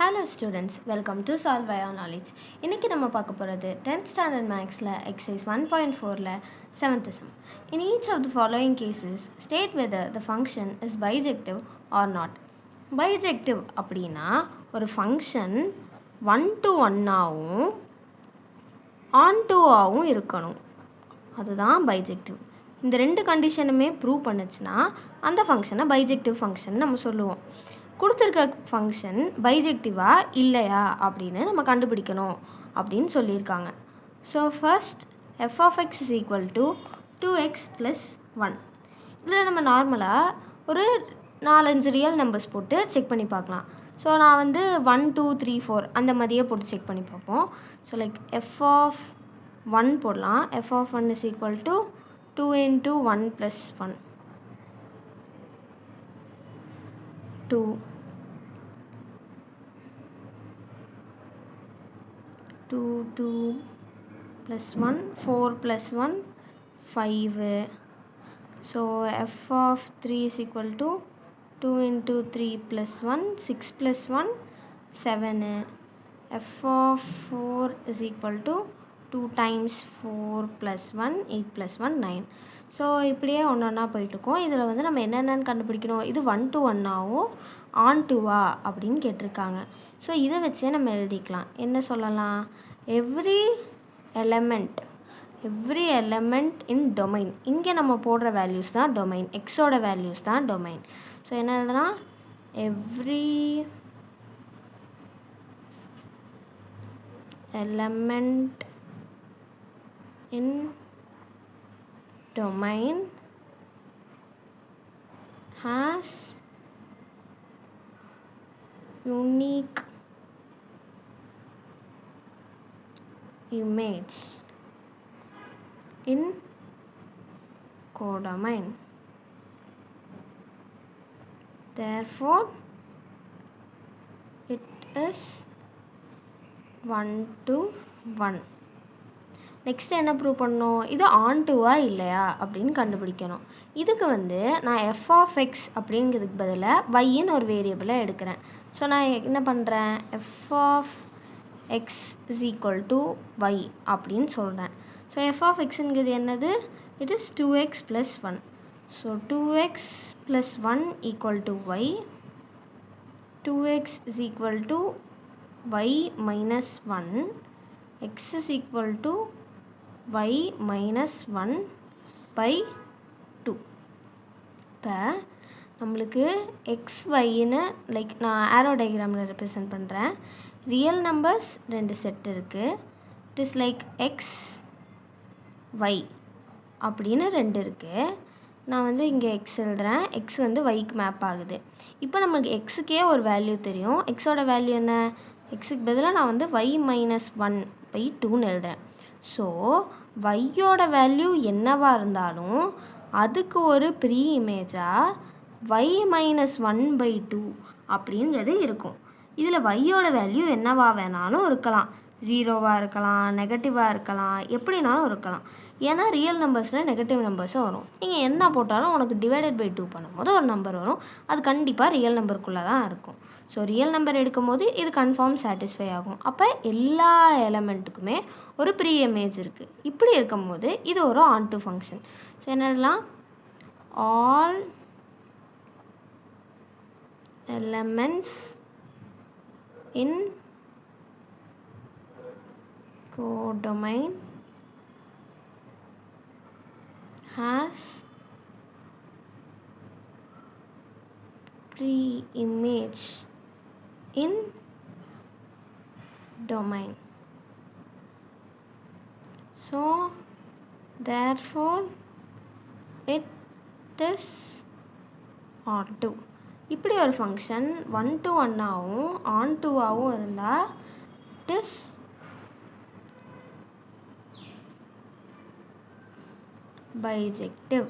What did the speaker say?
Hello students, welcome to Solve Via Knowledge. இன்னைக்கு நம்ம பார்க்க போகிறது 10th standard mathsல exercise 1.4ல 7th sum. In each of the following cases, state whether the function is bijective or not. Bijective அப்படின்னா ஒரு function 1-to-1 ஆகவும் on-to-ஆகவும் இருக்கணும், அதுதான் bijective. இந்த ரெண்டு கண்டிஷனுமே ப்ரூவ் பண்ணுச்சுன்னா அந்த ஃபங்க்ஷனை பைஜெக்டிவ் ஃபங்க்ஷன் நம்ம சொல்லுவோம். கொடுத்துருக்க ஃபங்க்ஷன் பைஜெக்டிவா இல்லையா அப்படின்னு நம்ம கண்டுபிடிக்கணும் அப்படின்னு சொல்லியிருக்காங்க. So first f of x is equal to 2x plus 1. இதில் நம்ம நார்மலாக ஒரு 4-5 ரியல் நம்பர்ஸ் போட்டு செக் பண்ணி பார்க்கலாம். ஸோ நான் 1, 2, 3, 4 அந்த மாதிரியே போட்டு செக் பண்ணி பார்ப்போம். ஸோ லைக் f of 1 போடலாம். f of 1 is equal to 2 into 1 plus 1. 2 2 plus 1 4 plus 1 5. So f of 3 is equal to 2 into 3 plus 1 6 plus 1 7. f of 4 is equal to 2 times 4 plus 1 8 plus 1 9. So இப்படியே ஒன்றா போயிட்டுருக்கோம். இதில் வந்து நம்ம என்னென்னு கண்டுபிடிக்கணும். இது 1-to-1 ஆகும் on-to-வா அப்படின்னு கேட்டிருக்காங்க. ஸோ இதை வச்சே நம்ம எழுதிக்கலாம். என்ன சொல்லலாம், எவ்ரி எலமெண்ட் இன் டொமைன். இங்கே நம்ம போடுற வேல்யூஸ் தான் டொமைன், எக்ஸோட வேல்யூஸ் தான் டொமைன். ஸோ என்ன எழுதுனா, every element in domain has unique image in codomain. Therefore it is 1-to-1. Next என்ன ப்ரூவ் பண்ணணும், இது on-to-வா இல்லையா அப்படின்னு கண்டுபிடிக்கணும். இதுக்கு வந்து நான் f of x அப்படிங்கிறதுக்கு பதிலாக yன்னு ஒரு வேரியபிளை எடுக்கிறேன். ஸோ நான் என்ன பண்ணுறேன், f of x is equal to y அப்படின்னு சொல்கிறேன். ஸோ f of xங்கிறது என்னது, it is 2x plus 1. So 2x plus 1 equal to y. 2x is equal to y minus 1. x is equal to y minus 1 by 2. இப்போ நம்மளுக்கு x yன்னு like நான் ஆரோ டயக்ராமில் represent பண்ணுறேன். Real numbers 2 set இருக்குது. It is like x y அப்படின்னு 2 இருக்குது. நான் வந்து இங்கே x எழுதுகிறேன். x வந்து yக்கு மேப் ஆகுது. இப்போ நமக்கு xக்கே ஒரு வேல்யூ தெரியும். xோட வேல்யூ என்ன, xக்கு பதிலாக நான் வந்து y minus 1 by 2ன்னு எழுதுகிறேன். ஸோ வையோட வேல்யூ என்னவாக இருந்தாலும் அதுக்கு ஒரு ப்ரீ இமேஜாக y minus 1 by 2 அப்படிங்கிறது இருக்கும். இதில் வையோட வேல்யூ என்னவாக வேணாலும் இருக்கலாம், 0வாக இருக்கலாம், நெகட்டிவாக இருக்கலாம், எப்படினாலும் இருக்கலாம். ஏன்னா ரியல் நம்பர்ஸில் நெகட்டிவ் நம்பர்ஸும் வரும். நீங்கள் என்ன போட்டாலும் உனக்கு டிவைடட் பை 2 பண்ணும்போது ஒரு நம்பர் வரும். அது கண்டிப்பாக ரியல் நம்பருக்குள்ளே தான் இருக்கும். ஸோ ரியல் நம்பர் எடுக்கும்போது இது கன்ஃபார்ம் சாட்டிஸ்ஃபை ஆகும். அப்போ எல்லா எலமெண்ட்டுக்குமே ஒரு ப்ரீ இமேஜ் இருக்குது. இப்படி இருக்கும்போது இது ஒரு on-to ஃபங்க்ஷன். ஸோ என்னெல்லாம், all elements in codomain has pre-image in domain. So therefore it is on-to. இப்படி ஒரு ஃபங்க்ஷன் 1-to-1 ஆகவும் on-to-ஆகவும் இருந்தால் it is bijective.